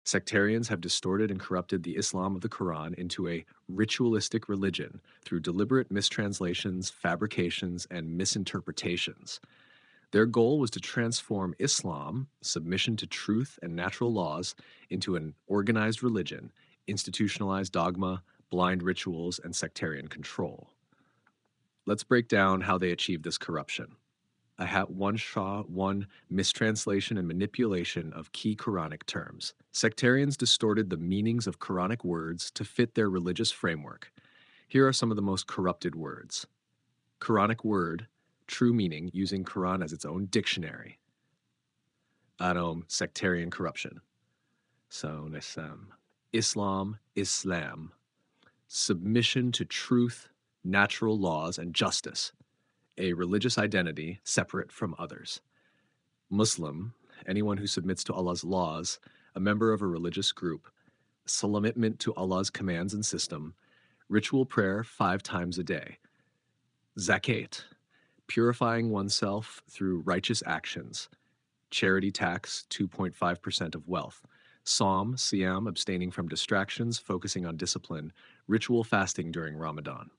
Sectarians have distorted and corrupted the Islam of the Quran into a ritualistic religion through deliberate mistranslations, fabrications, and misinterpretations. Their goal was to transform Islam, submission to truth and natural laws, into an organized religion, institutionalized dogma, blind rituals, and sectarian control. Let's break down how they achieved this corruption. One mistranslation and manipulation of key Quranic terms. Sectarians distorted the meanings of Quranic words to fit their religious framework. Here are some of the most corrupted words. Quranic word, true meaning, using Quran as its own dictionary. Sectarian corruption. So, Islam, Islam. Submission to truth, natural laws, and justice. A religious identity separate from others. Muslim, anyone who submits to Allah's laws, a member of a religious group. Submitment to Allah's commands and system. Ritual prayer 5 times a day. Zakat, purifying oneself through righteous actions. Charity tax, 2.5% of wealth. Psalm, Siyam, abstaining from distractions, focusing on discipline. Ritual fasting during Ramadan.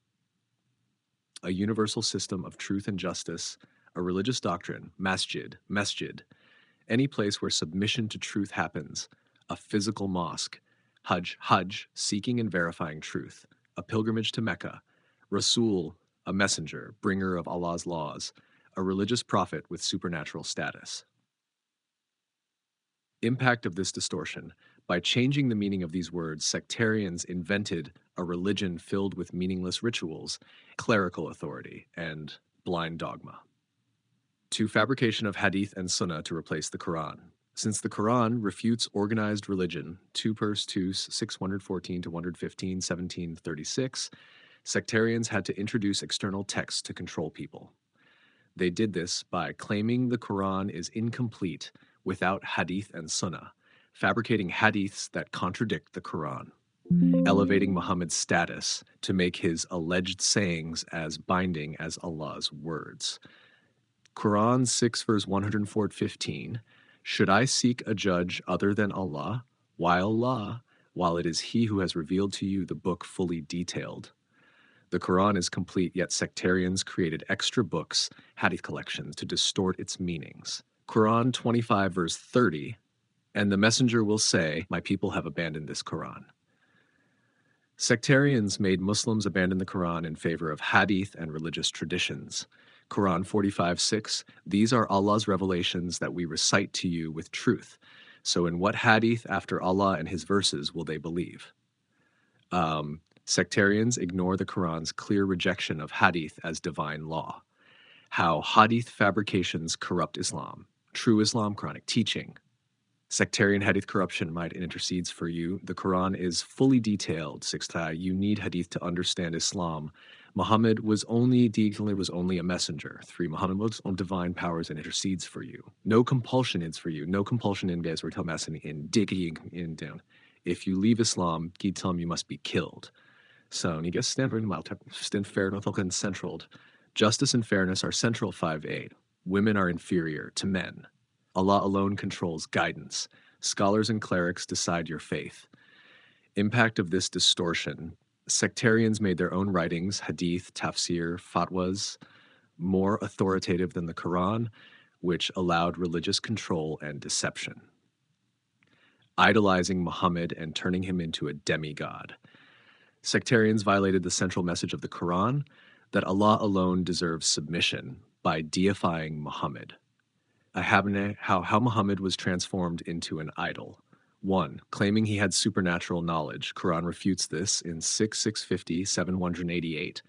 A universal system of truth and justice. A religious doctrine, masjid, any place where submission to truth happens. A physical mosque. Hajj, seeking and verifying truth. A pilgrimage to Mecca. Rasul, a messenger, bringer of Allah's laws. A religious prophet with supernatural status. Impact of this distortion. By changing the meaning of these words, sectarians invented a religion filled with meaningless rituals, clerical authority, and blind dogma. 2. Fabrication of hadith and sunnah to replace the Quran. Since the Quran refutes organized religion, 2 Pers 2, 614 to 115, 1736, sectarians had to introduce external texts to control people. They did this by claiming the Quran is incomplete without hadith and sunnah, fabricating hadiths that contradict the Quran, elevating Muhammad's status to make his alleged sayings as binding as Allah's words. Quran 6 verse 104-15, should I seek a judge other than Allah, while it is He who has revealed to you the book fully detailed? The Quran is complete, yet sectarians created extra books, hadith collections, to distort its meanings. Quran 25 verse 30, and the messenger will say, my people have abandoned this Quran. Sectarians made Muslims abandon the Quran in favor of hadith and religious traditions. Quran 45:6, these are Allah's revelations that we recite to you with truth. So in what hadith after Allah and His verses will they believe? Sectarians ignore the Quran's clear rejection of hadith as divine law. How hadith fabrications corrupt Islam. True Islam Quranic teaching. Sectarian hadith corruption might intercedes for you. The Quran is fully detailed. 6. You need hadith to understand Islam. Muhammad was only a messenger. 3. Muhammad was on divine powers and intercedes for you. No compulsion is for you. No compulsion in guys in digging down. If you leave Islam, you tell him you must be killed. So ni stand fair and central. Justice and fairness are central. 5:8. Women are inferior to men. Allah alone controls guidance. Scholars and clerics decide your faith. Impact of this distortion. Sectarians made their own writings, hadith, tafsir, fatwas, more authoritative than the Quran, which allowed religious control and deception. Idolizing Muhammad and turning him into a demigod. Sectarians violated the central message of the Quran, that Allah alone deserves submission, by deifying Muhammad. How Muhammad was transformed into an idol. 1. Claiming he had supernatural knowledge. Quran refutes this in 650, 788.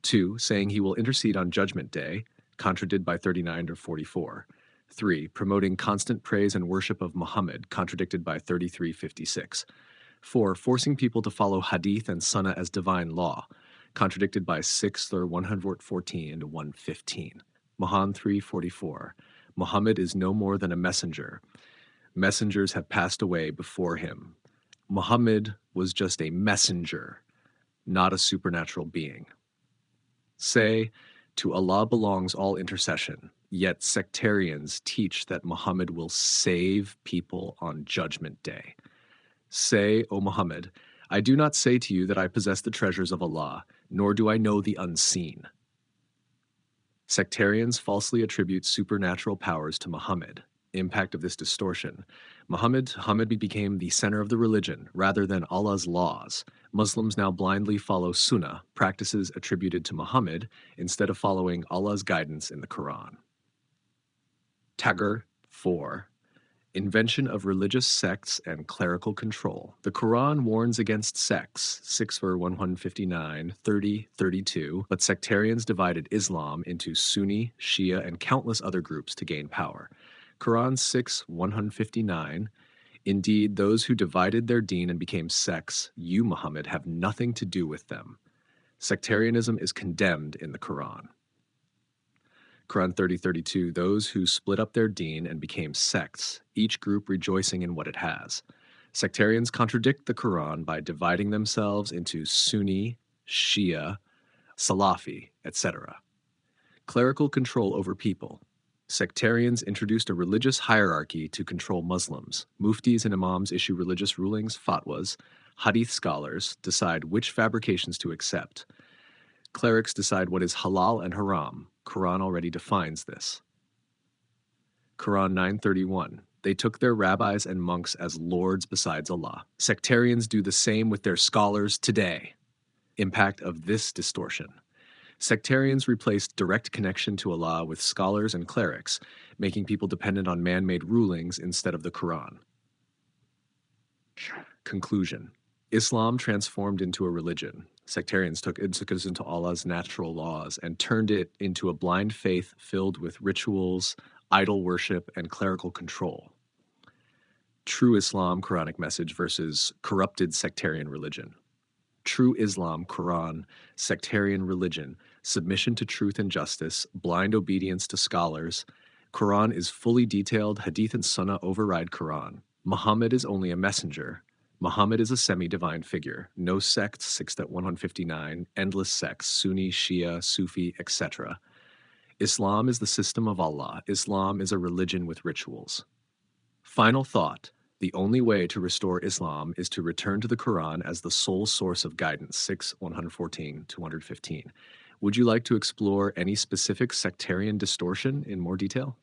2. Saying he will intercede on Judgment Day, contradicted by 39 or 44. 3. Promoting constant praise and worship of Muhammad, contradicted by 33:56. 4. Forcing people to follow hadith and sunnah as divine law, contradicted by 6 or 114 to 115. Mahan 3:44. Muhammad is no more than a messenger. Messengers have passed away before him. Muhammad was just a messenger, not a supernatural being. Say, to Allah belongs all intercession, yet sectarians teach that Muhammad will save people on Judgment Day. Say, O Muhammad, I do not say to you that I possess the treasures of Allah, nor do I know the unseen. Sectarians falsely attribute supernatural powers to Muhammad. Impact of this distortion. Muhammad became the center of the religion rather than Allah's laws. Muslims now blindly follow Sunnah, practices attributed to Muhammad, instead of following Allah's guidance in the Quran. Tagore 4. Invention of religious sects and clerical control. The Quran warns against sects, 6 verse 159, 30, 32, but sectarians divided Islam into Sunni, Shia, and countless other groups to gain power. Quran 6, 159, indeed, those who divided their deen and became sects, you, Muhammad, have nothing to do with them. Sectarianism is condemned in the Quran. Quran 30:32, those who split up their deen and became sects, each group rejoicing in what it has. Sectarians contradict the Quran by dividing themselves into Sunni, Shia, Salafi, etc. Clerical control over people. Sectarians introduced a religious hierarchy to control Muslims. Muftis and imams issue religious rulings, fatwas. Hadith scholars decide which fabrications to accept. Clerics decide what is halal and haram. Quran already defines this. Quran 9:31. They took their rabbis and monks as lords besides Allah. Sectarians do the same with their scholars today. Impact of this distortion. Sectarians replaced direct connection to Allah with scholars and clerics, making people dependent on man-made rulings instead of the Quran. Conclusion. Islam transformed into a religion. Sectarians took us into Allah's natural laws and turned it into a blind faith filled with rituals, idol worship, and clerical control. True Islam, Quranic message versus corrupted sectarian religion. True Islam, Quran, sectarian religion, submission to truth and justice, blind obedience to scholars. Quran is fully detailed, Hadith and Sunnah override Quran. Muhammad is only a messenger. Muhammad is a semi-divine figure. No sects, 6.159, endless sects, Sunni, Shia, Sufi, etc. Islam is the system of Allah. Islam is a religion with rituals. Final thought. The only way to restore Islam is to return to the Quran as the sole source of guidance, 6, 114 to 115. Would you like to explore any specific sectarian distortion in more detail?